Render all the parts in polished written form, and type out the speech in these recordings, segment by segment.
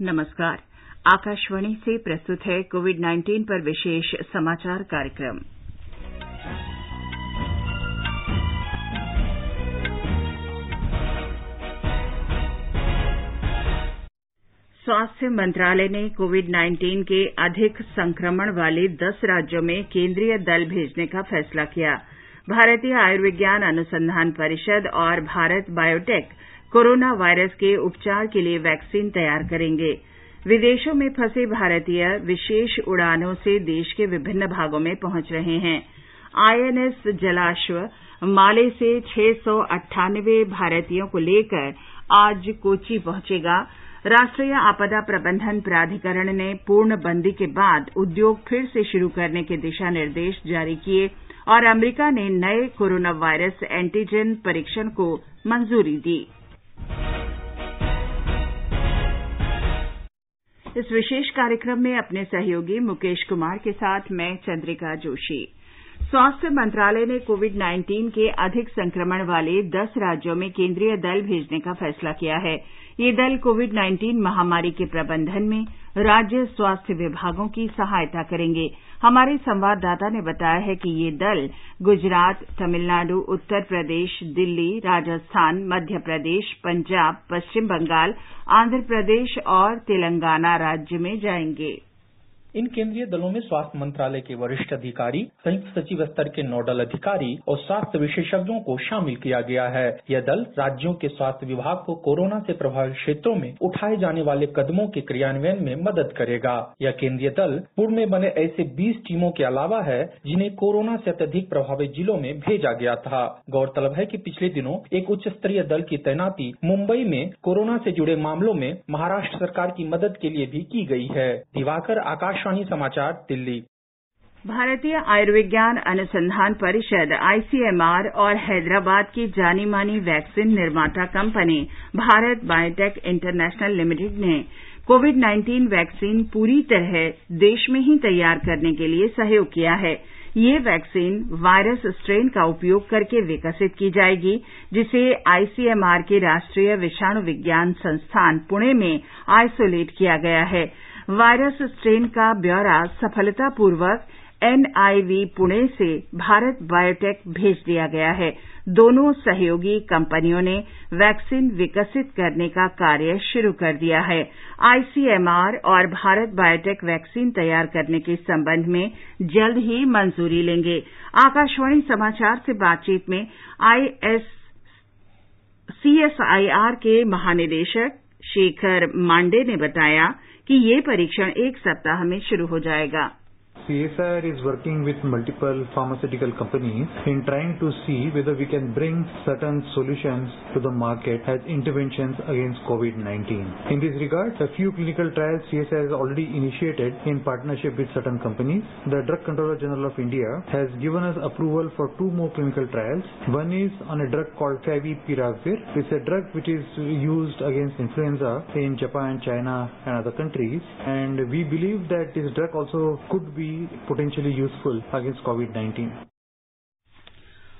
नमस्कार। आकाशवाणी से प्रस्तुत है कोविड-19 पर विशेष समाचार कार्यक्रम। स्वास्थ्य मंत्रालय ने कोविड-19 के अधिक संक्रमण वाले 10 राज्यों में केंद्रीय दल भेजने का फैसला किया। भारतीय आयुर्विज्ञान अनुसंधान परिषद और भारत बायोटेक कोरोना वायरस के उपचार के लिए वैक्सीन तैयार करेंगे। विदेशों में फंसे भारतीय विशेष उड़ानों से देश के विभिन्न भागों में पहुंच रहे हैं। आईएनएस जलाश्व माले से 698 भारतीयों को लेकर आज कोच्चि पहुंचेगा। राष्ट्रीय आपदा प्रबंधन प्राधिकरण ने पूर्णबंदी के बाद उद्योग फिर से शुरू करने के दिशा निर्देश जारी किए और अमेरिका ने नए कोरोना वायरस एंटीजन परीक्षण को मंजूरी दी। इस विशेष कार्यक्रम में अपने सहयोगी मुकेश कुमार के साथ मैं चंद्रिका जोशी। स्वास्थ्य मंत्रालय ने कोविड-19 के अधिक संक्रमण वाले 10 राज्यों में केंद्रीय दल भेजने का फैसला किया है। ये दल कोविड-19 महामारी के प्रबंधन में राज्य स्वास्थ्य विभागों की सहायता करेंगे। हमारे संवाददाता ने बताया है कि ये दल गुजरात, तमिलनाडु, उत्तर प्रदेश, दिल्ली, राजस्थान, मध्य प्रदेश, पंजाब, पश्चिम बंगाल, आंध्र प्रदेश और तेलंगाना राज्य में जाएंगे। इन केंद्रीय दलों में स्वास्थ्य मंत्रालय के वरिष्ठ अधिकारी, संयुक्त सचिव स्तर के नोडल अधिकारी और स्वास्थ्य विशेषज्ञों को शामिल किया गया है। यह दल राज्यों के स्वास्थ्य विभाग को कोरोना से प्रभावित क्षेत्रों में उठाए जाने वाले कदमों के क्रियान्वयन में मदद करेगा। यह केंद्रीय दल पूर्व में बने ऐसे 20 टीमों के अलावा है जिन्हें कोरोना से अत्यधिक प्रभावित जिलों में भेजा गया था। गौरतलब है कि पिछले दिनों एक उच्च स्तरीय दल की तैनाती मुंबई में कोरोना से जुड़े मामलों में महाराष्ट्र सरकार की मदद के लिए भी की गई है। दिवाकर, आकाशवाणी समाचार, दिल्ली। भारतीय आयुर्विज्ञान अनुसंधान परिषद आईसीएमआर और हैदराबाद की जानी मानी वैक्सीन निर्माता company Bharat biotech international limited ने कोविड-19 वैक्सीन पूरी तरह देश में ही तैयार करने के लिए सहयोग किया है। ये वैक्सीन वायरस स्ट्रेन का उपयोग करके विकसित की जाएगी, जिसे आईसीएमआर के राष्ट्रीय विषाणु विज्ञान संस्थान पुणे में आइसोलेट किया गया है। वायरस स्ट्रेन का ब्यौरा सफलतापूर्वक एनआईवी पुणे से भारत बायोटेक भेज दिया गया है। दोनों सहयोगी कंपनियों ने वैक्सीन विकसित करने का कार्य शुरू कर दिया है। आईसीएमआर और भारत बायोटेक वैक्सीन तैयार करने के संबंध में जल्द ही मंजूरी लेंगे। आकाशवाणी समाचार से बातचीत में सीएसआईआर के महानिदेशक शेखर मांडे ने बताया कि ये परीक्षण 1 सप्ताह में शुरू हो जाएगा। CSIR is working with multiple pharmaceutical companies in trying to see whether we can bring certain solutions to the market as interventions against COVID-19. In this regard, a few clinical trials CSIR has already initiated in partnership with certain companies. The Drug Controller General of India has given us approval for 2 more clinical trials. One is on a drug called Favipiravir. It's a drug which is used against influenza in Japan, China and other countries. And we believe that this drug also could be potentially useful against COVID-19.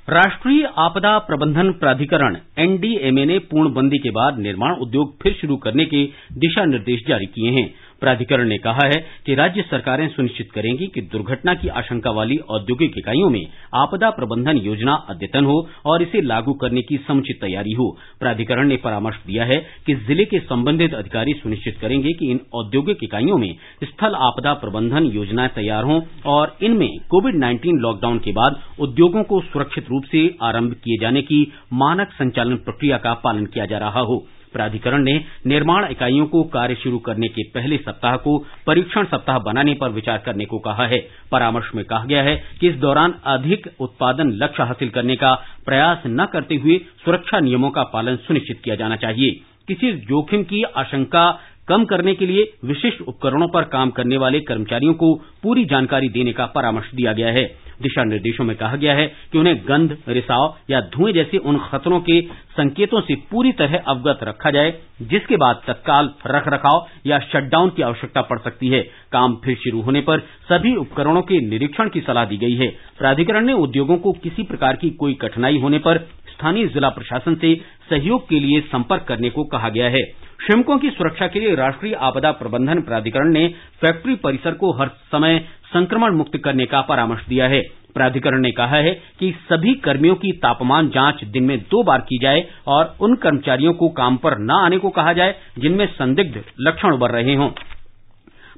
राष्ट्रीय आपदा प्रबंधन प्राधिकरण NDMA ने पूर्णबंदी के बाद निर्माण उद्योग फिर शुरू करने के दिशा निर्देश जारी किए हैं। प्राधिकरण ने कहा है कि राज्य सरकारें सुनिश्चित करेंगी कि दुर्घटना की आशंका वाली औद्योगिक इकाइयों में आपदा प्रबंधन योजना अद्यतन हो और इसे लागू करने की समुचित तैयारी हो। प्राधिकरण ने परामर्श दिया है कि जिले के संबंधित अधिकारी सुनिश्चित करेंगे कि इन औद्योगिक इकाइयों में स्थल आपदा प्रबंधन योजनाएं तैयार हों और इनमें कोविड-19 लॉकडाउन के बाद उद्योगों को सुरक्षित रूप से आरंभ किए जाने की मानक संचालन प्रक्रिया का पालन किया जा रहा हो। प्राधिकरण ने निर्माण इकाइयों को कार्य शुरू करने के पहले सप्ताह को परीक्षण सप्ताह बनाने पर विचार करने को कहा है। परामर्श में कहा गया है कि इस दौरान अधिक उत्पादन लक्ष्य हासिल करने का प्रयास न करते हुए सुरक्षा नियमों का पालन सुनिश्चित किया जाना चाहिए। किसी जोखिम की आशंका कम करने के लिए विशिष्ट उपकरणों पर काम करने वाले कर्मचारियों को पूरी जानकारी देने का परामर्श दिया गया है। दिशा निर्देशों में कहा गया है कि उन्हें गंध, रिसाव या धुएं जैसे उन खतरों के संकेतों से पूरी तरह अवगत रखा जाए जिसके बाद तत्काल रखरखाव या शटडाउन की आवश्यकता पड़ सकती है। काम फिर शुरू होने पर सभी उपकरणों के निरीक्षण की सलाह दी गई है। प्राधिकरण ने उद्योगों को किसी प्रकार की कोई कठिनाई होने पर स्थानीय जिला प्रशासन से सहयोग के लिए संपर्क करने को कहा गया है। श्रमिकों की सुरक्षा के लिए राष्ट्रीय आपदा प्रबंधन प्राधिकरण ने फैक्ट्री परिसर को हर समय संक्रमण मुक्त करने का परामर्श दिया है। प्राधिकरण ने कहा है कि सभी कर्मियों की तापमान जांच दिन में 2 बार की जाए और उन कर्मचारियों को काम पर न आने को कहा जाए जिनमें संदिग्ध लक्षण उभर रहे हों।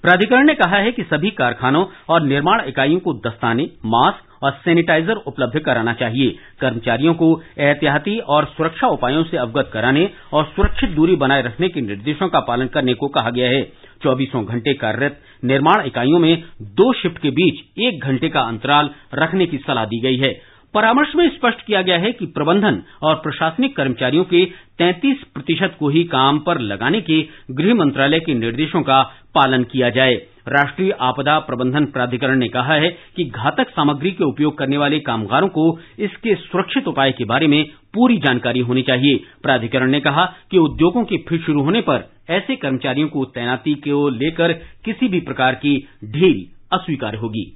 प्राधिकरण ने कहा है कि सभी कारखानों और निर्माण इकाइयों को दस्ताने, मास्क और सैनिटाइजर उपलब्ध कराना चाहिए। कर्मचारियों को एहतियाती और सुरक्षा उपायों से अवगत कराने और सुरक्षित दूरी बनाए रखने के निर्देशों का पालन करने को कहा गया है। 24 घंटे कार्यरत निर्माण इकाइयों में 2 शिफ्ट के बीच 1 घंटे का अंतराल रखने की सलाह दी गई है। परामर्श में स्पष्ट किया गया है कि प्रबंधन और प्रशासनिक कर्मचारियों के 33% को ही काम पर लगाने के गृह मंत्रालय के निर्देशों का पालन किया जाए। राष्ट्रीय आपदा प्रबंधन प्राधिकरण ने कहा है कि घातक सामग्री के उपयोग करने वाले कामगारों को इसके सुरक्षित उपाय के बारे में पूरी जानकारी होनी चाहिए। प्राधिकरण ने कहा कि उद्योगों के फिर शुरू होने पर ऐसे कर्मचारियों को तैनाती को लेकर किसी भी प्रकार की ढील अस्वीकार्य होगी।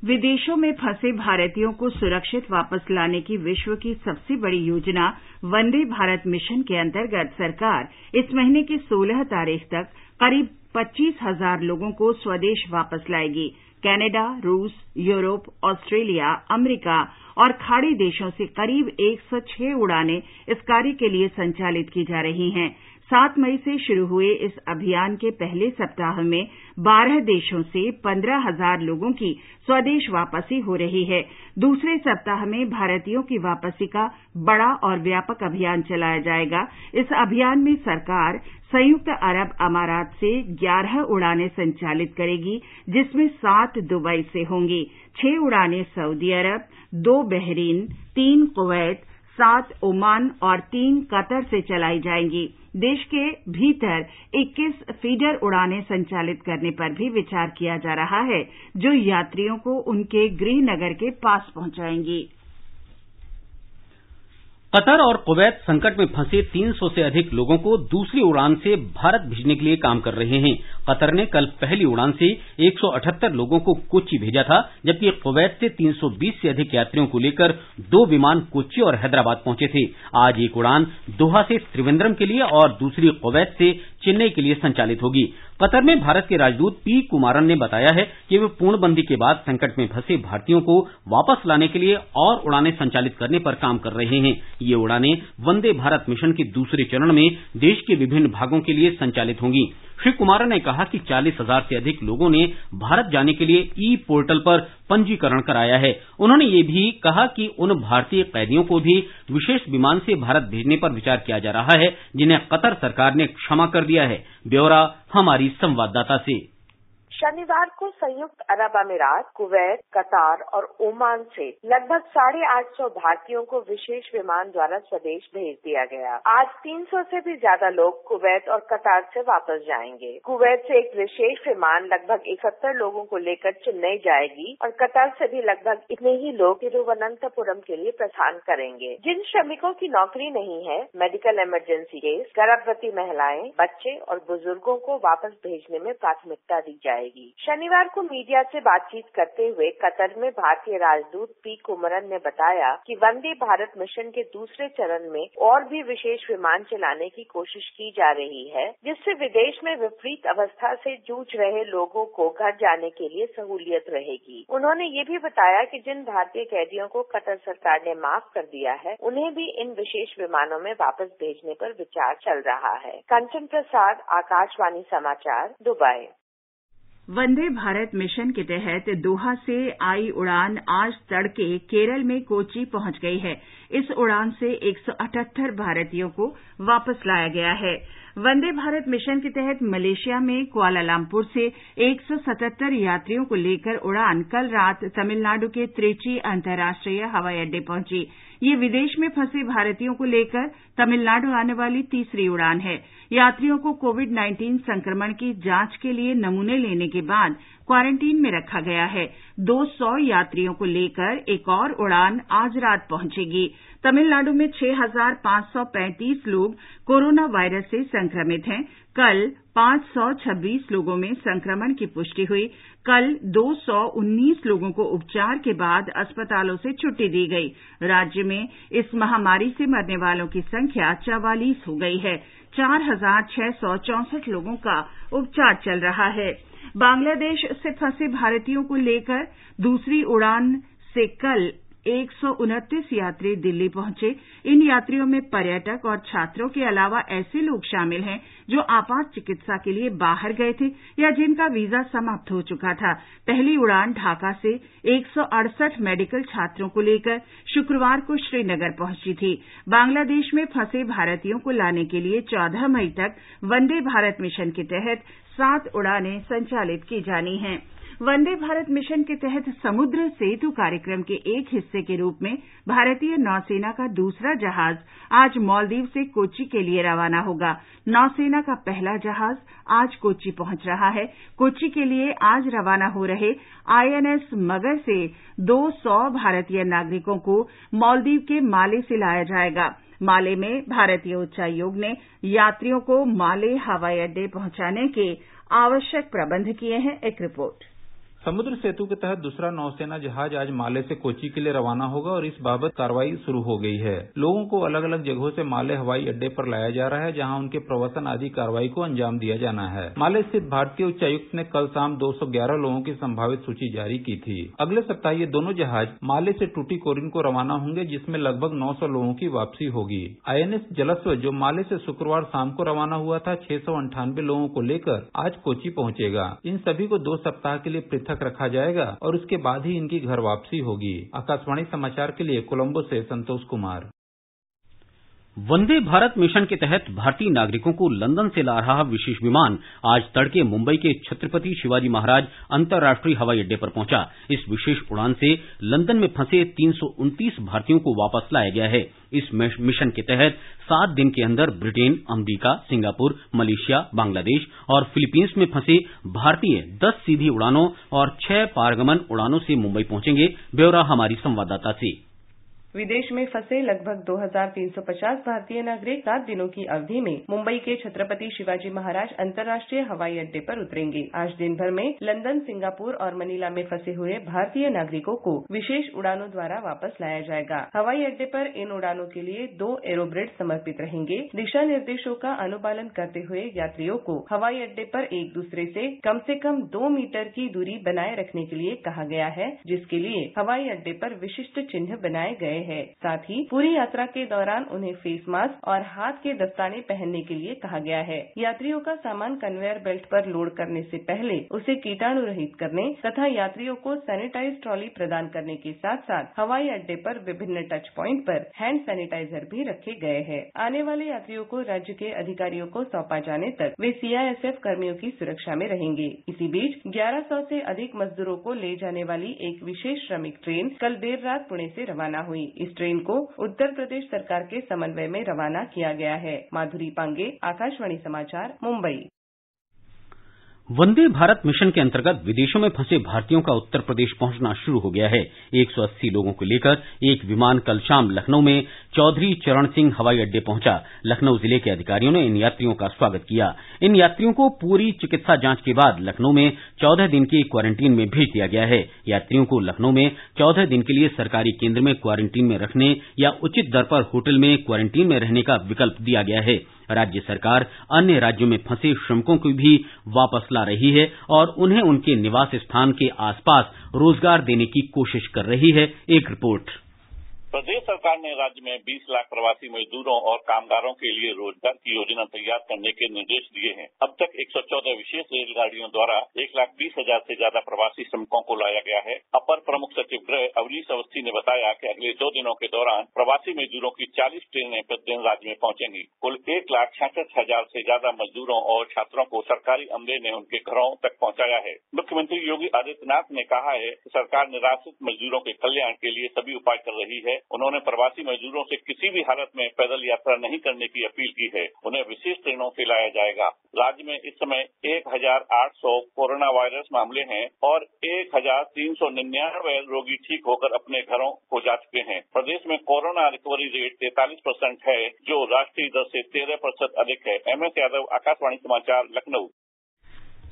विदेशों में फंसे भारतीयों को सुरक्षित वापस लाने की विश्व की सबसे बड़ी योजना वंदे भारत मिशन के अंतर्गत सरकार इस महीने की 16 तारीख तक करीब 25,000 लोगों को स्वदेश वापस लाएगी। कनाडा, रूस, यूरोप, ऑस्ट्रेलिया, अमेरिका और खाड़ी देशों से करीब 106 उड़ानें इस कार्य के लिए संचालित की जा रही हैं। 7 मई से शुरू हुए इस अभियान के पहले सप्ताह में 12 देशों से 15,000 लोगों की स्वदेश वापसी हो रही है। दूसरे सप्ताह में भारतीयों की वापसी का बड़ा और व्यापक अभियान चलाया जाएगा। इस अभियान में सरकार संयुक्त अरब अमारात से 11 उड़ानें संचालित करेगी, जिसमें 7 दुबई से होंगी, 6 उड़ानें सऊदी अरब, 2 बहरीन, 3 कुवैत, 7 ओमान और 3 कतर से चलाई जाएंगी। देश के भीतर 21 फीडर उड़ानें संचालित करने पर भी विचार किया जा रहा है, जो यात्रियों को उनके गृह नगर के पास पहुंचाएंगी। कतर और कुवैत संकट में फंसे 300 से अधिक लोगों को दूसरी उड़ान से भारत भेजने के लिए काम कर रहे हैं। कतर ने कल पहली उड़ान से 178 लोगों को कोच्चि भेजा था, जबकि कुवैत से 320 से अधिक यात्रियों को लेकर 2 विमान कोच्चि और हैदराबाद पहुंचे थे। आज एक उड़ान दोहा से त्रिवेंद्रम के लिए और दूसरी कुवैत से चेन्नई के लिए संचालित होगी। कतर में भारत के राजदूत पी कुमारन ने बताया है कि वे पूर्णबंदी के बाद संकट में फंसे भारतीयों को वापस लाने के लिए और उड़ानें संचालित करने पर काम कर रहे हैं। ये उड़ानें वंदे भारत मिशन के दूसरे चरण में देश के विभिन्न भागों के लिए संचालित होंगी। श्री कुमारन ने कहा कि 40,000 से अधिक लोगों ने भारत जाने के लिए ई पोर्टल पर पंजीकरण कराया है। उन्होंने ये भी कहा कि उन भारतीय कैदियों को भी विशेष विमान से भारत भेजने पर विचार किया जा रहा है, जिन्हें कतर सरकार ने क्षमा कर दिया है। ब्यौरा हमारी संवाददाता से। शनिवार को संयुक्त अरब अमीरात, कुवैत, कतार और ओमान से लगभग 850 भारतीयों को विशेष विमान द्वारा स्वदेश भेज दिया गया। आज 300 से भी ज्यादा लोग कुवैत और कतार से वापस जाएंगे। कुवैत से एक विशेष विमान लगभग 71 लोगों को लेकर चेन्नई जाएगी और कतार से भी लगभग इतने ही लोग तिरुवनंतपुरम के लिए प्रस्थान करेंगे। जिन श्रमिकों की नौकरी नहीं है, मेडिकल इमरजेंसी केस, गर्भवती महिलाएं, बच्चे और बुजुर्गों को वापस भेजने में प्राथमिकता दी जाएगी। शनिवार को मीडिया से बातचीत करते हुए कतर में भारतीय राजदूत पी कुमरन ने बताया कि वंदे भारत मिशन के दूसरे चरण में और भी विशेष विमान चलाने की कोशिश की जा रही है, जिससे विदेश में विपरीत अवस्था से जूझ रहे लोगों को घर जाने के लिए सहूलियत रहेगी। उन्होंने ये भी बताया कि जिन भारतीय कैदियों को कतर सरकार ने माफ कर दिया है, उन्हें भी इन विशेष विमानों में वापस भेजने पर विचार चल रहा है। कंचन प्रसाद, आकाशवाणी समाचार, दुबई। वंदे भारत मिशन के तहत दोहा से आई उड़ान आज तड़के केरल में कोच्चि पहुंच गई है। इस उड़ान से 178 भारतीयों को वापस लाया गया है। वंदे भारत मिशन के तहत मलेशिया में कुआलालंपुर से 177 यात्रियों को लेकर उड़ान कल रात तमिलनाडु के त्रिची अंतर्राष्ट्रीय हवाई अड्डे पहुंची। ये विदेश में फंसे भारतीयों को लेकर तमिलनाडु आने वाली तीसरी उड़ान है। यात्रियों को कोविड-19 संक्रमण की जांच के लिए नमूने लेने के बाद क्वारंटीन में रखा गया है। 200 यात्रियों को लेकर एक और उड़ान आज रात पहुंचेगी। तमिलनाडु में 6,535 लोग कोरोना वायरस से संक्रमित हैं। कल 526 लोगों में संक्रमण की पुष्टि हुई। कल 219 लोगों को उपचार के बाद अस्पतालों से छुट्टी दी गई। राज्य में इस महामारी से मरने वालों की संख्या 44 हो गई है। 4,664 लोगों का उपचार चल रहा है। बांग्लादेश से फंसे भारतीयों को लेकर दूसरी उड़ान से कल 129 यात्री दिल्ली पहुंचे। इन यात्रियों में पर्यटक और छात्रों के अलावा ऐसे लोग शामिल हैं जो आपात चिकित्सा के लिए बाहर गए थे या जिनका वीजा समाप्त हो चुका था। पहली उड़ान ढाका से 168 मेडिकल छात्रों को लेकर शुक्रवार को श्रीनगर पहुंची थी। बांग्लादेश में फंसे भारतीयों को लाने के लिए 14 मई तक वंदे भारत मिशन के तहत 7 उड़ानें संचालित की जानी हैं। वंदे भारत मिशन के तहत समुद्र सेतु कार्यक्रम के एक हिस्से के रूप में भारतीय नौसेना का दूसरा जहाज आज मालदीव से कोच्चि के लिए रवाना होगा। नौसेना का पहला जहाज आज कोच्चि पहुंच रहा है। कोच्चि के लिए आज रवाना हो रहे आईएनएस मगर से 200 भारतीय नागरिकों को मालदीव के माले से लाया जाएगा। माले में भारतीय उच्चायोग ने यात्रियों को माले हवाई अड्डे पहुंचाने के आवश्यक प्रबंध किए हैं। एक रिपोर्ट। समुद्र सेतु के तहत दूसरा नौसेना जहाज आज माले से कोच्चि के लिए रवाना होगा और इस बाबत कार्रवाई शुरू हो गई है। लोगों को अलग अलग जगहों से माले हवाई अड्डे पर लाया जा रहा है, जहां उनके प्रवासन आदि कार्रवाई को अंजाम दिया जाना है। माले स्थित भारतीय उच्चायुक्त ने कल शाम 211 लोगों की संभावित सूची जारी की थी। अगले सप्ताह ये दोनों जहाज माले से टूटीकोरिन को रवाना होंगे, जिसमें लगभग 900 लोगों की वापसी होगी। आईएनएस जलस्व जो माले से शुक्रवार शाम को रवाना हुआ था, 698 लोगों को लेकर आज कोच्चि पहुंचेगा। इन सभी को 2 सप्ताह के लिए पृथक रखा जाएगा और उसके बाद ही इनकी घर वापसी होगी। आकाशवाणी समाचार के लिए कोलंबो से संतोष कुमार। वंदे भारत मिशन के तहत भारतीय नागरिकों को लंदन से ला रहा विशेष विमान आज तड़के मुंबई के छत्रपति शिवाजी महाराज अंतर्राष्ट्रीय हवाई अड्डे पर पहुंचा। इस विशेष उड़ान से लंदन में फंसे 329 भारतीयों को वापस लाया गया है। इस मिशन के तहत 7 दिन के अंदर Britain, America, Singapore, Malaysia, Bangladesh और फिलीपींस में फंसे भारतीय 10 सीधी उड़ानों और 6 पारगमन उड़ानों से मुंबई पहुंचेंगे। ब्यौरा हमारी संवाददाता से। विदेश में फंसे लगभग 2350 भारतीय नागरिक 7 दिनों की अवधि में मुंबई के छत्रपति शिवाजी महाराज अंतर्राष्ट्रीय हवाई अड्डे पर उतरेंगे। आज दिन भर में लंदन, सिंगापुर और मनीला में फंसे हुए भारतीय नागरिकों को विशेष उड़ानों द्वारा वापस लाया जाएगा। हवाई अड्डे पर इन उड़ानों के लिए 2 एरोब्रिज समर्पित रहेंगे। दिशा निर्देशों का अनुपालन करते हुए यात्रियों को हवाई अड्डे पर एक दूसरे से कम 2 मीटर की दूरी बनाए रखने के लिए कहा गया है, जिसके लिए हवाई अड्डे पर विशिष्ट चिन्ह बनाए गए है। साथ ही पूरी यात्रा के दौरान उन्हें फेस मास्क और हाथ के दस्ताने पहनने के लिए कहा गया है। यात्रियों का सामान कन्वेयर बेल्ट पर लोड करने से पहले उसे कीटाणु रहित करने तथा यात्रियों को सैनिटाइज ट्रॉली प्रदान करने के साथ साथ हवाई अड्डे पर विभिन्न टच प्वाइंट पर हैंड सैनिटाइजर भी रखे गए हैं। आने वाले यात्रियों को राज्य के अधिकारियों को सौंपा जाने तक वे सीआईएसएफ कर्मियों की सुरक्षा में रहेंगे। इसी बीच 1100 से अधिक मजदूरों को ले जाने वाली एक विशेष श्रमिक ट्रेन कल देर रात पुणे से रवाना हुई। इस ट्रेन को उत्तर प्रदेश सरकार के समन्वय में रवाना किया गया है। माधुरी पांगे, आकाशवाणी समाचार, मुंबई। वंदे भारत मिशन के अंतर्गत विदेशों में फंसे भारतीयों का उत्तर प्रदेश पहुंचना शुरू हो गया है। 180 लोगों को लेकर एक विमान कल शाम लखनऊ में चौधरी चरण सिंह हवाई अड्डे पहुंचा। लखनऊ जिले के अधिकारियों ने इन यात्रियों का स्वागत किया। इन यात्रियों को पूरी चिकित्सा जांच के बाद लखनऊ में 14 दिन की क्वारंटीन में भेज दिया गया है। यात्रियों को लखनऊ में 14 दिन के लिए सरकारी केंद्र में क्वारंटीन में रखने या उचित दर पर होटल में क्वारंटीन में रहने का विकल्प दिया गया है। राज्य सरकार अन्य राज्यों में फंसे श्रमिकों को भी वापस ला रही है और उन्हें उनके निवास स्थान के आसपास रोजगार देने की कोशिश कर रही है। एक रिपोर्ट। प्रदेश सरकार ने राज्य में 20 लाख प्रवासी मजदूरों और कामगारों के लिए रोजगार की योजना तैयार करने के निर्देश दिए हैं। अब तक 114 विशेष रेलगाड़ियों द्वारा 1,20,000 से ज्यादा प्रवासी श्रमिकों को लाया गया है। अपर प्रमुख सचिव गृह अवनीश अवस्थी ने बताया कि अगले 2 दिनों के दौरान प्रवासी मजदूरों की 40 ट्रेनें प्रतिदिन राज्य में पहुंचेंगी। कुल 1,66,000 से ज्यादा मजदूरों और छात्रों को सरकारी अमले ने उनके घरों तक पहुंचाया है। मुख्यमंत्री योगी आदित्यनाथ ने कहा है कि सरकार निराश्रित मजदूरों के कल्याण के लिए सभी उपाय कर रही है उन्होंने प्रवासी मजदूरों से किसी भी हालत में पैदल यात्रा नहीं करने की अपील की है। उन्हें विशेष ट्रेनों से लाया जाएगा। राज्य में इस समय 1800 कोरोना वायरस मामले हैं और 1399 रोगी ठीक होकर अपने घरों को जा चुके हैं। प्रदेश में कोरोना रिकवरी रेट 43% है, जो राष्ट्रीय दर से 13% अधिक है। MS यादव, आकाशवाणी समाचार, लखनऊ।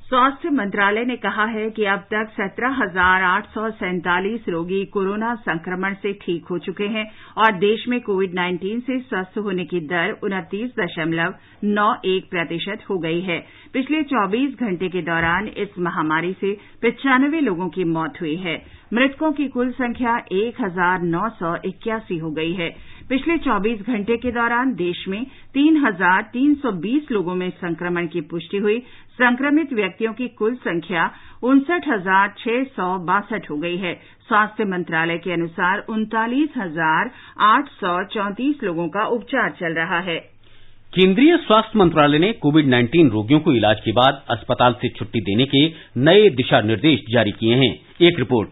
स्वास्थ्य मंत्रालय ने कहा है कि अब तक 17,847 रोगी कोरोना संक्रमण से ठीक हो चुके हैं और देश में कोविड-19 से स्वस्थ होने की दर 29.91% हो गई है। पिछले 24 घंटे के दौरान इस महामारी से 95 लोगों की मौत हुई है। मृतकों की कुल संख्या 1,981 हो गई है। पिछले 24 घंटे के दौरान देश में 3,320 लोगों में संक्रमण की पुष्टि हुई। संक्रमित व्यक्तियों की कुल संख्या 59,662 हो गई है। स्वास्थ्य मंत्रालय के अनुसार 39,834 लोगों का उपचार चल रहा है। केंद्रीय स्वास्थ्य मंत्रालय ने कोविड-19 रोगियों को इलाज के बाद अस्पताल से छुट्टी देने के नए दिशा निर्देश जारी किए हैं। एक रिपोर्ट।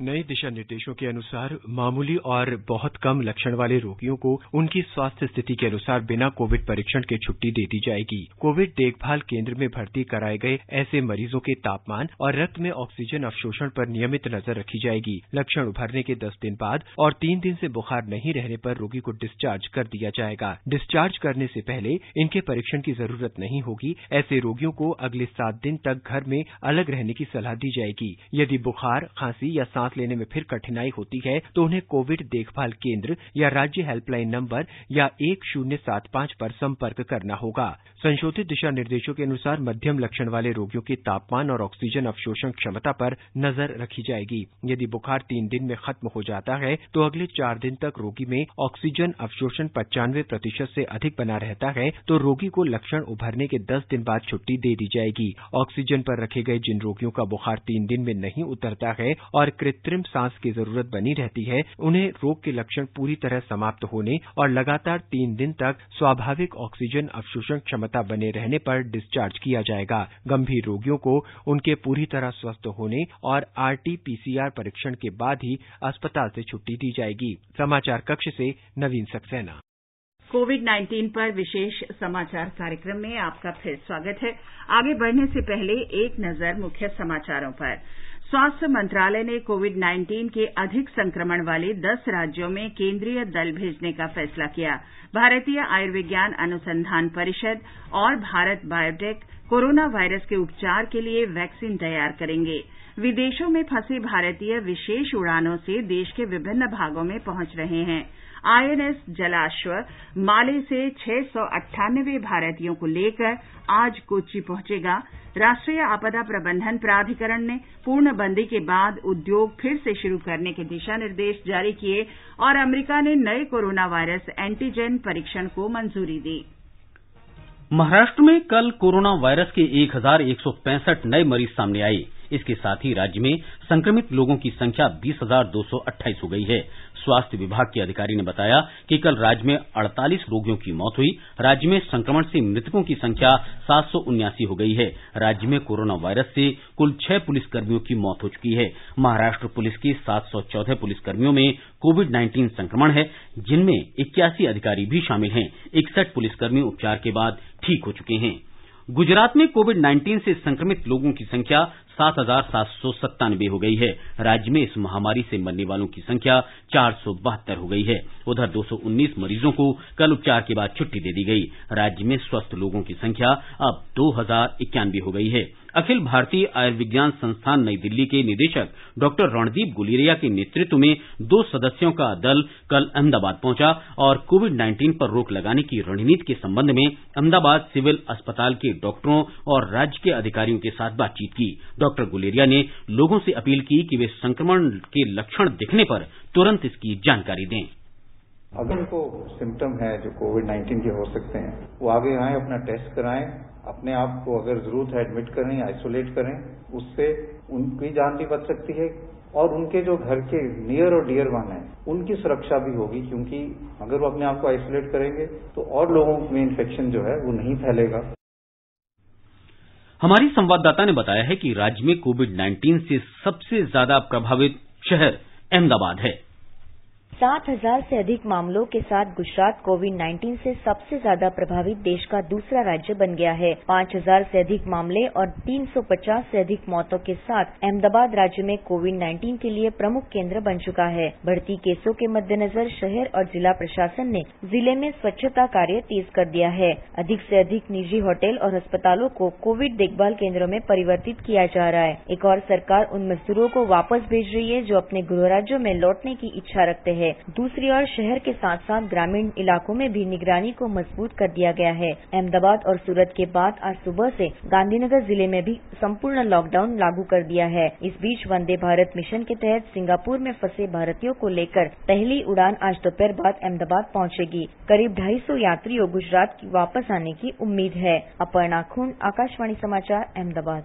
नए दिशा निर्देशों के अनुसार मामूली और बहुत कम लक्षण वाले रोगियों को उनकी स्वास्थ्य स्थिति के अनुसार बिना कोविड परीक्षण के छुट्टी दे दी जाएगी। कोविड देखभाल केंद्र में भर्ती कराए गए ऐसे मरीजों के तापमान और रक्त में ऑक्सीजन अवशोषण पर नियमित नजर रखी जाएगी। लक्षण उभरने के 10 दिन बाद और 3 दिन से बुखार नहीं रहने पर रोगी को डिस्चार्ज कर दिया जाएगा। डिस्चार्ज करने से पहले इनके परीक्षण की जरूरत नहीं होगी। ऐसे रोगियों को अगले 7 दिन तक घर में अलग रहने की सलाह दी जाएगी। यदि बुखार, खांसी या सांस लेने में फिर कठिनाई होती है तो उन्हें कोविड देखभाल केंद्र या राज्य हेल्पलाइन नंबर या 1075 पर संपर्क करना होगा। संशोधित दिशा निर्देशों के अनुसार मध्यम लक्षण वाले रोगियों के तापमान और ऑक्सीजन अवशोषण क्षमता पर नजर रखी जाएगी। यदि बुखार 3 दिन में खत्म हो जाता है तो अगले 4 दिन तक रोगी में ऑक्सीजन अवशोषण 95% से अधिक बना रहता है तो रोगी को लक्षण उभरने के 10 दिन बाद छुट्टी दे दी जाएगी। ऑक्सीजन पर रखे गए जिन रोगियों का बुखार 3 दिन में नहीं उतरता है और कृत्रिम सांस की जरूरत बनी रहती है, उन्हें रोग के लक्षण पूरी तरह समाप्त होने और लगातार 3 दिन तक स्वाभाविक ऑक्सीजन अवशोषण क्षमता बने रहने पर डिस्चार्ज किया जाएगा। गंभीर रोगियों को उनके पूरी तरह स्वस्थ होने और RT-PCR परीक्षण के बाद ही अस्पताल से छुट्टी दी जाएगी। समाचार कक्ष से नवीन सक्सेना। कोविड-19 पर विशेष समाचार कार्यक्रम में आपका फिर स्वागत है। आगे बढ़ने से पहले एक नजर मुख्य समाचारों पर। स्वास्थ्य मंत्रालय ने कोविड-19 के अधिक संक्रमण वाले 10 राज्यों में केंद्रीय दल भेजने का फैसला किया। भारतीय आयुर्विज्ञान अनुसंधान परिषद और भारत बायोटेक कोरोना वायरस के उपचार के लिए वैक्सीन तैयार करेंगे। विदेशों में फंसे भारतीय विशेष उड़ानों से देश के विभिन्न भागों में पहुंच रहे हैं। INS जलाश्व माले से 698 भारतीयों को लेकर आज कोच्चि पहुंचेगा। राष्ट्रीय आपदा प्रबंधन प्राधिकरण ने पूर्णबंदी के बाद उद्योग फिर से शुरू करने के दिशा निर्देश जारी किए और अमेरिका ने नए कोरोना वायरस एंटीजन परीक्षण को मंजूरी दी। महाराष्ट्र में कल कोरोना वायरस के 1165 नए मरीज सामने आए। इसके साथ ही राज्य में संक्रमित लोगों की संख्या 20,228 हो गई है। स्वास्थ्य विभाग के अधिकारी ने बताया कि कल राज्य में 48 रोगियों की मौत हुई। राज्य में संक्रमण से मृतकों की संख्या 779 हो गई है। राज्य में कोरोना वायरस से कुल 6 पुलिसकर्मियों की मौत हो चुकी है। महाराष्ट्र पुलिस के 714 पुलिसकर्मियों में कोविड-19 संक्रमण है, जिनमें 81 अधिकारी भी शामिल हैं। 61 पुलिसकर्मी उपचार के बाद ठीक हो चुके हैं। गुजरात में कोविड-19 से संक्रमित लोगों की संख्या 7,797 हो गई है। राज्य में इस महामारी से मरने वालों की संख्या 472 हो गई है। उधर 219 मरीजों को कल उपचार के बाद छुट्टी दे दी गई। राज्य में स्वस्थ लोगों की संख्या अब 2091 हो गई है। अखिल भारतीय आयुर्विज्ञान संस्थान नई दिल्ली के निदेशक डॉक्टर रणदीप गुलेरिया के नेतृत्व में 2 सदस्यों का दल कल अहमदाबाद पहुंचा और कोविड-19 पर रोक लगाने की रणनीति के संबंध में अहमदाबाद सिविल अस्पताल के डॉक्टरों और राज्य के अधिकारियों के साथ बातचीत की। डॉक्टर गुलेरिया ने लोगों से अपील की कि वे संक्रमण के लक्षण दिखने पर तुरंत इसकी जानकारी दें। अगर उनको सिम्टम है जो कोविड-19 के हो सकते हैं, वो आगे आएं, अपना टेस्ट कराएं, अपने आप को अगर जरूरत है एडमिट करें, आइसोलेट करें। उससे उनकी जान भी बच सकती है और उनके जो घर के नियर और डियर वन है उनकी सुरक्षा भी होगी, क्योंकि अगर वो अपने आप को आइसोलेट करेंगे तो और लोगों में इन्फेक्शन जो है वो नहीं फैलेगा। हमारी संवाददाता ने बताया है कि राज्य में कोविड-19 से सबसे ज्यादा प्रभावित शहर अहमदाबाद है। 7,000 से अधिक मामलों के साथ गुजरात कोविड-19 से सबसे ज्यादा प्रभावित देश का दूसरा राज्य बन गया है। 5,000 से अधिक मामले और 350 से अधिक मौतों के साथ अहमदाबाद राज्य में कोविड-19 के लिए प्रमुख केंद्र बन चुका है। बढ़ती केसों के मद्देनजर शहर और जिला प्रशासन ने जिले में स्वच्छता कार्य तेज कर दिया है। अधिक से अधिक निजी होटल और अस्पतालों को कोविड देखभाल केंद्रों में परिवर्तित किया जा रहा है। एक और सरकार उन मजदूरों को वापस भेज रही है जो अपने गृह राज्यों में लौटने की इच्छा रखते हैं। दूसरी ओर शहर के साथ साथ ग्रामीण इलाकों में भी निगरानी को मजबूत कर दिया गया है। अहमदाबाद और सूरत के बाद आज सुबह से गांधीनगर जिले में भी संपूर्ण लॉकडाउन लागू कर दिया है। इस बीच वंदे भारत मिशन के तहत सिंगापुर में फंसे भारतीयों को लेकर पहली उड़ान आज दोपहर बाद अहमदाबाद पहुंचेगी। करीब 250 यात्रियों गुजरात की वापस आने की उम्मीद है। अपर्णा खुन, आकाशवाणी समाचार, अहमदाबाद।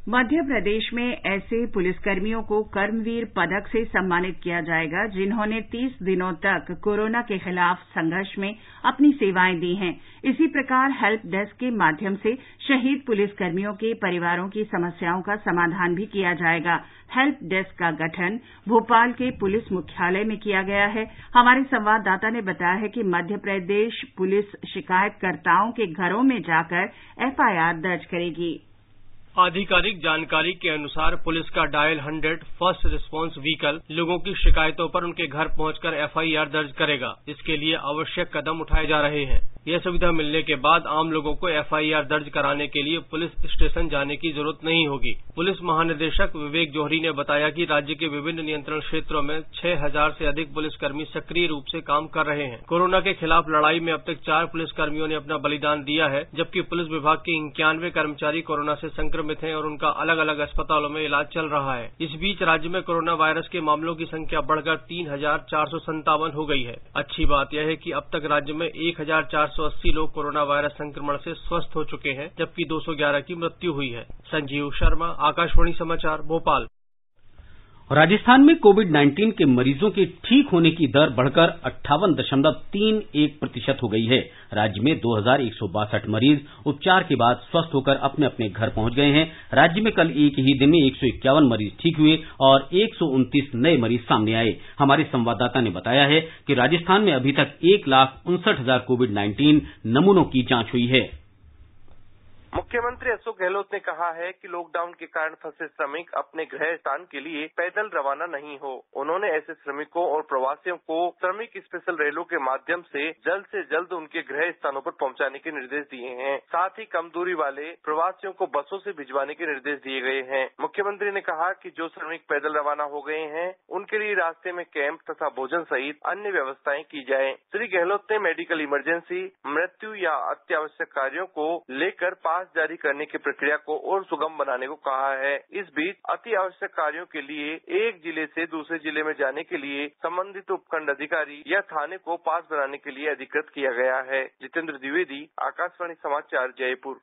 मध्य प्रदेश में ऐसे पुलिसकर्मियों को कर्मवीर पदक से सम्मानित किया जाएगा जिन्होंने 30 दिनों तक कोरोना के खिलाफ संघर्ष में अपनी सेवाएं दी हैं। इसी प्रकार हेल्प डेस्क के माध्यम से शहीद पुलिसकर्मियों के परिवारों की समस्याओं का समाधान भी किया जाएगा। हेल्प डेस्क का गठन भोपाल के पुलिस मुख्यालय में किया गया है। हमारे संवाददाता ने बताया है कि मध्य प्रदेश पुलिस शिकायतकर्ताओं के घरों में जाकर एफआईआर दर्ज करेगी। आधिकारिक जानकारी के अनुसार पुलिस का डायल 100 फर्स्ट रिस्पांस व्हीकल लोगों की शिकायतों पर उनके घर पहुंचकर एफआईआर दर्ज करेगा। इसके लिए आवश्यक कदम उठाए जा रहे हैं। यह सुविधा मिलने के बाद आम लोगों को एफआईआर दर्ज कराने के लिए पुलिस स्टेशन जाने की जरूरत नहीं होगी। पुलिस महानिदेशक विवेक जौहरी ने बताया कि राज्य के विभिन्न नियंत्रण क्षेत्रों में 6,000 से अधिक पुलिसकर्मी सक्रिय रूप से काम कर रहे हैं। कोरोना के खिलाफ लड़ाई में अब तक 4 पुलिसकर्मियों ने अपना बलिदान दिया है, जबकि पुलिस विभाग के 91 कर्मचारी कोरोना से संक्रमित हैं और उनका अलग अलग अस्पतालों में इलाज चल रहा है। इस बीच राज्य में कोरोना वायरस के मामलों की संख्या बढ़कर 3,457 हो गई है। अच्छी बात यह है कि अब तक राज्य में 1,480 लोग कोरोना वायरस संक्रमण से स्वस्थ हो चुके हैं, जबकि 211 की मृत्यु हुई है। संजीव शर्मा, आकाशवाणी समाचार, भोपाल। राजस्थान में कोविड-19 के मरीजों के ठीक होने की दर बढ़कर 58.31% हो गई है। राज्य में 2,162 मरीज उपचार के बाद स्वस्थ होकर अपने अपने घर पहुंच गए हैं। राज्य में कल एक ही दिन में 151 मरीज ठीक हुए और 129 नए मरीज सामने आए। हमारे संवाददाता ने बताया है कि राजस्थान में अभी तक 1,59,000 कोविड-19 नमूनों की जांच हुई है। मुख्यमंत्री अशोक गहलोत ने कहा है कि लॉकडाउन के कारण फंसे श्रमिक अपने गृह स्थान के लिए पैदल रवाना नहीं हो। उन्होंने ऐसे श्रमिकों और प्रवासियों को श्रमिक स्पेशल रेलों के माध्यम से जल्द उनके गृह स्थानों पर पहुंचाने के निर्देश दिए हैं। साथ ही कम दूरी वाले प्रवासियों को बसों से भिजवाने के निर्देश दिए गए हैं। मुख्यमंत्री ने कहा कि जो श्रमिक पैदल रवाना हो गए हैं उनके लिए रास्ते में कैंप तथा भोजन सहित अन्य व्यवस्थाएं की जाए। श्री गहलोत ने मेडिकल इमरजेंसी, मृत्यु या अत्यावश्यक कार्यों को लेकर पास जारी करने की प्रक्रिया को और सुगम बनाने को कहा है। इस बीच अति आवश्यक कार्यों के लिए एक जिले से दूसरे जिले में जाने के लिए संबंधित उपखंड अधिकारी या थाने को पास बनाने के लिए अधिकृत किया गया है। जितेंद्र द्विवेदी, आकाशवाणी समाचार, जयपुर।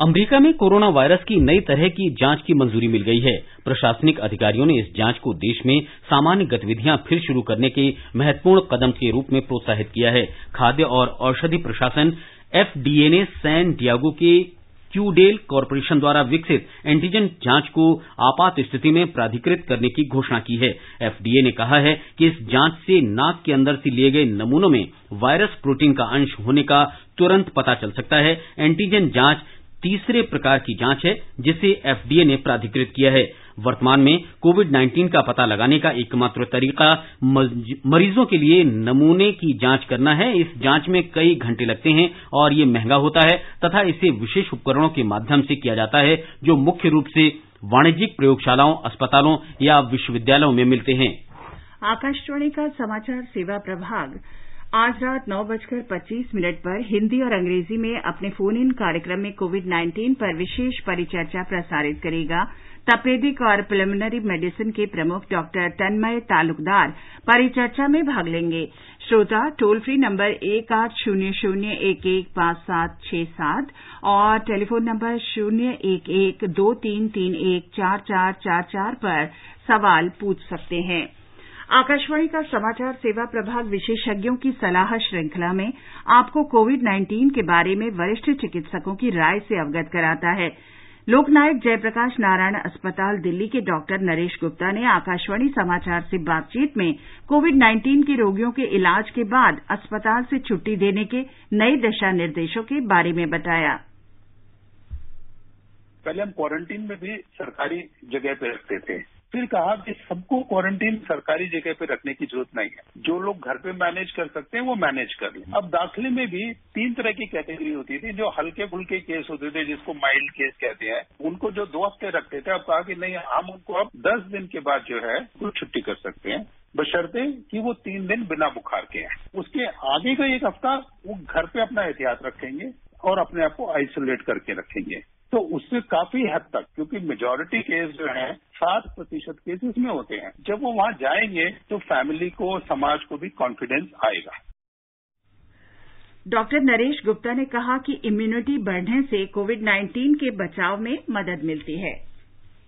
अमेरिका में कोरोना वायरस की नई तरह की जांच की मंजूरी मिल गई है। प्रशासनिक अधिकारियों ने इस जांच को देश में सामान्य गतिविधियां फिर शुरू करने के महत्वपूर्ण कदम के रूप में प्रोत्साहित किया है। खाद्य और औषधि प्रशासन एफडीए ने सैन डिएगो के क्यूडेल कॉरपोरेशन द्वारा विकसित एंटीजन जांच को आपात स्थिति में प्राधिकृत करने की घोषणा की है। एफडीए ने कहा है कि इस जांच से नाक के अंदर से लिए गए नमूनों में वायरस प्रोटीन का अंश होने का तुरंत पता चल सकता है। एंटीजन जांच तीसरे प्रकार की जांच है जिसे एफडीए ने प्राधिकृत किया है। वर्तमान में कोविड-19 का पता लगाने का एकमात्र तरीका मरीजों के लिए नमूने की जांच करना है। इस जांच में कई घंटे लगते हैं और ये महंगा होता है तथा इसे विशेष उपकरणों के माध्यम से किया जाता है जो मुख्य रूप से वाणिज्यिक प्रयोगशालाओं, अस्पतालों या विश्वविद्यालयों में मिलते हैं। आकाशवाणी का समाचार सेवा प्रभाग आज रात 9:25 पर हिंदी और अंग्रेजी में अपने फोन इन कार्यक्रम में कोविड-19 पर विशेष परिचर्चा प्रसारित करेगा। तपेदिक और प्रिलिमिनरी मेडिसिन के प्रमुख डॉक्टर तन्मय तालुकदार परिचर्चा में भाग लेंगे। श्रोता टोल फ्री नंबर 1800115767 और टेलीफोन नंबर 01123314444 पर सवाल पूछ सकते हैं। आकाशवाणी का समाचार सेवा प्रभाग विशेषज्ञों की सलाह श्रृंखला में आपको कोविड-19 के बारे में वरिष्ठ चिकित्सकों की राय से अवगत कराता है। लोकनायक जयप्रकाश नारायण अस्पताल दिल्ली के डॉक्टर नरेश गुप्ता ने आकाशवाणी समाचार से बातचीत में कोविड-19 के रोगियों के इलाज के बाद अस्पताल से छुट्टी देने के नए दिशा निर्देशों के बारे में बताया। पहले हम क्वारंटीन में भी सरकारी जगह पे रखते थे, फिर कहा कि सबको क्वारंटीन सरकारी जगह पे रखने की जरूरत नहीं है, जो लोग घर पे मैनेज कर सकते हैं वो मैनेज कर लें। अब दाखिले में भी 3 तरह की कैटेगरी होती थी, जो हल्के फुल्के केस होते थे जिसको माइल्ड केस कहते हैं, उनको जो 2 हफ्ते रखते थे, अब कहा कि नहीं, हम उनको अब 10 दिन के बाद जो है कुछ छुट्टी कर सकते हैं, बशर्ते कि वो 3 दिन बिना बुखार के हैं। उसके आगे का 1 हफ्ता वो घर पे अपना एहतियात रखेंगे और अपने आप को आइसोलेट करके रखेंगे। तो उससे काफी हद तक, क्योंकि मेजॉरिटी केस जो है 60% केसेस में होते हैं, जब वो वहां जाएंगे तो फैमिली को, समाज को भी कॉन्फिडेंस आएगा। डॉक्टर नरेश गुप्ता ने कहा कि इम्यूनिटी बढ़ने से कोविड-19 के बचाव में मदद मिलती है।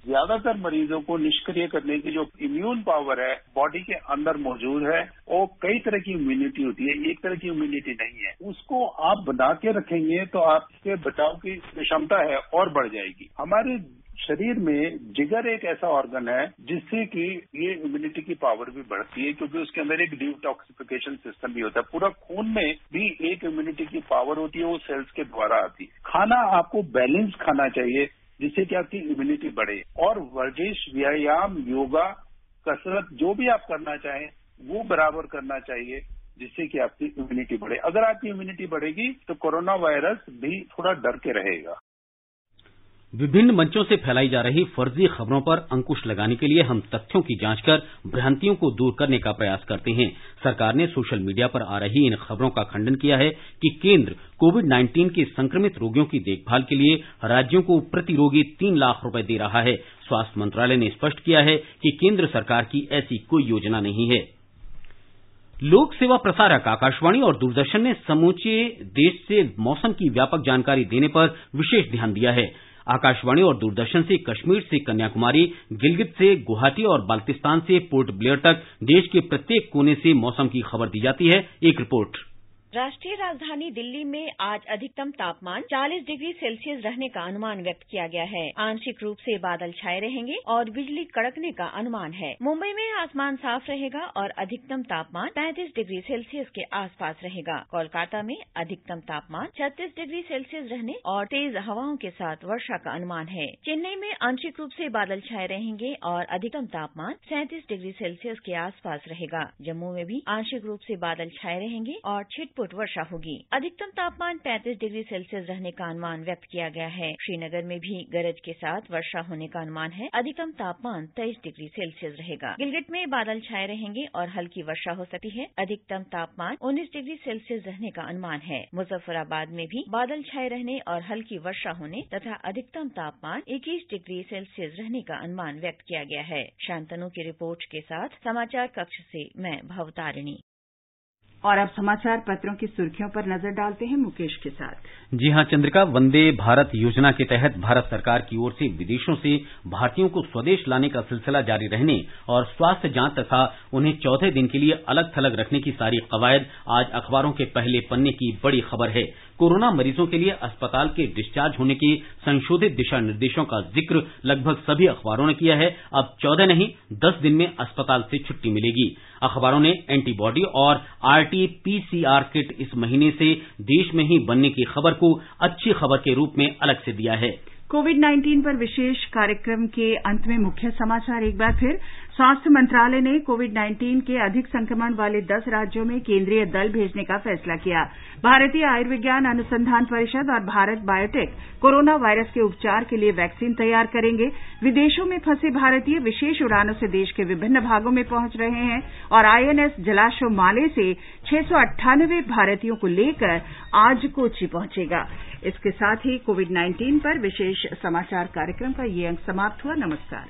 ज्यादातर मरीजों को निष्क्रिय करने की जो इम्यून पावर है बॉडी के अंदर मौजूद है, और कई तरह की इम्यूनिटी होती है, एक तरह की इम्यूनिटी नहीं है। उसको आप बना के रखेंगे तो आपके बचाव की क्षमता है और बढ़ जाएगी। हमारे शरीर में जिगर एक ऐसा ऑर्गन है जिससे कि ये इम्यूनिटी की पावर भी बढ़ती है, क्योंकि उसके अंदर एक डिटॉक्सिफिकेशन सिस्टम भी होता है। पूरा खून में भी एक इम्यूनिटी की पावर होती है, वो सेल्स के द्वारा आती है। खाना आपको बैलेंस खाना चाहिए जिससे कि आपकी इम्यूनिटी बढ़े, और वर्जिश, व्यायाम, योगा, कसरत जो भी आप करना चाहें वो बराबर करना चाहिए जिससे कि आपकी इम्यूनिटी बढ़े। अगर आपकी इम्यूनिटी बढ़ेगी तो कोरोना वायरस भी थोड़ा डर के रहेगा। विभिन्न मंचों से फैलाई जा रही फर्जी खबरों पर अंकुश लगाने के लिए हम तथ्यों की जांच कर भ्रांतियों को दूर करने का प्रयास करते हैं। सरकार ने सोशल मीडिया पर आ रही इन खबरों का खंडन किया है कि केंद्र कोविड-19 के संक्रमित रोगियों की देखभाल के लिए राज्यों को प्रति रोगी 3 लाख रुपए दे रहा है। स्वास्थ्य मंत्रालय ने स्पष्ट किया है कि केंद्र सरकार की ऐसी कोई योजना नहीं है। लोक सेवा प्रसारक आकाशवाणी और दूरदर्शन ने समूचे देश से मौसम की व्यापक जानकारी देने पर विशेष ध्यान दिया है। आकाशवाणी और दूरदर्शन से कश्मीर से कन्याकुमारी, गिलगित से गुवाहाटी और बाल्टिस्तान से पोर्ट ब्लेयर तक देश के प्रत्येक कोने से मौसम की खबर दी जाती है। एक रिपोर्ट। राष्ट्रीय राजधानी दिल्ली में आज अधिकतम तापमान 40 डिग्री सेल्सियस रहने का अनुमान व्यक्त किया गया है। आंशिक रूप से बादल छाए रहेंगे और बिजली कड़कने का अनुमान है। मुंबई में आसमान साफ रहेगा और अधिकतम तापमान 35 डिग्री सेल्सियस के आसपास रहेगा। कोलकाता में अधिकतम तापमान 36 डिग्री सेल्सियस रहने और तेज हवाओं के साथ वर्षा का अनुमान है। चेन्नई में आंशिक रूप से बादल छाए रहेंगे और अधिकतम तापमान 37 डिग्री सेल्सियस के आसपास रहेगा। जम्मू में भी आंशिक रूप से बादल छाए रहेंगे और छिटपुट वर्षा होगी। अधिकतम तापमान 35 डिग्री सेल्सियस रहने का अनुमान व्यक्त किया गया है। श्रीनगर में भी गरज के साथ वर्षा होने का अनुमान है। अधिकतम तापमान 23 डिग्री सेल्सियस रहेगा। गिलगित में बादल छाए रहेंगे और हल्की वर्षा हो सकती है। अधिकतम तापमान 19 डिग्री सेल्सियस रहने का अनुमान है। मुजफ्फराबाद में भी बादल छाए रहने और हल्की वर्षा होने तथा अधिकतम तापमान 21 डिग्री सेल्सियस रहने का अनुमान व्यक्त किया गया है। शांतनु की रिपोर्ट के साथ समाचार कक्ष से मैं भवतारिणी। और अब समाचार पत्रों की सुर्खियों पर नजर डालते हैं मुकेश के साथ। जी हां चंद्रिका, वंदे भारत योजना के तहत भारत सरकार की ओर से विदेशों से भारतीयों को स्वदेश लाने का सिलसिला जारी रहने और स्वास्थ्य जांच तथा उन्हें 14 दिन के लिए अलग थलग रखने की सारी कवायद आज अखबारों के पहले पन्ने की बड़ी खबर है। कोरोना मरीजों के लिए अस्पताल के डिस्चार्ज होने के संशोधित दिशा निर्देशों का जिक्र लगभग सभी अखबारों ने किया है। अब 14 नहीं 10 दिन में अस्पताल से छुट्टी मिलेगी। अखबारों ने एंटीबॉडी और आरटी-पीसीआर किट इस महीने से देश में ही बनने की खबर को अच्छी खबर के रूप में अलग से दिया है। कोविड-19 पर विशेष कार्यक्रम के अंत में मुख्य समाचार एक बार फिर। स्वास्थ्य मंत्रालय ने कोविड-19 के अधिक संक्रमण वाले 10 राज्यों में केंद्रीय दल भेजने का फैसला किया। भारतीय आयुर्विज्ञान अनुसंधान परिषद और भारत बायोटेक कोरोना वायरस के उपचार के लिए वैक्सीन तैयार करेंगे। विदेशों में फंसे भारतीय विशेष उड़ानों से देश के विभिन्न भागों में पहुंच रहे हैं और आईएनएस जलाश्व माले से 698 भारतीयों को लेकर आज कोच्चि पहुंचेगा। इसके साथ ही कोविड-19 पर विशेष समाचार कार्यक्रम का ये अंक समाप्त हुआ। नमस्कार।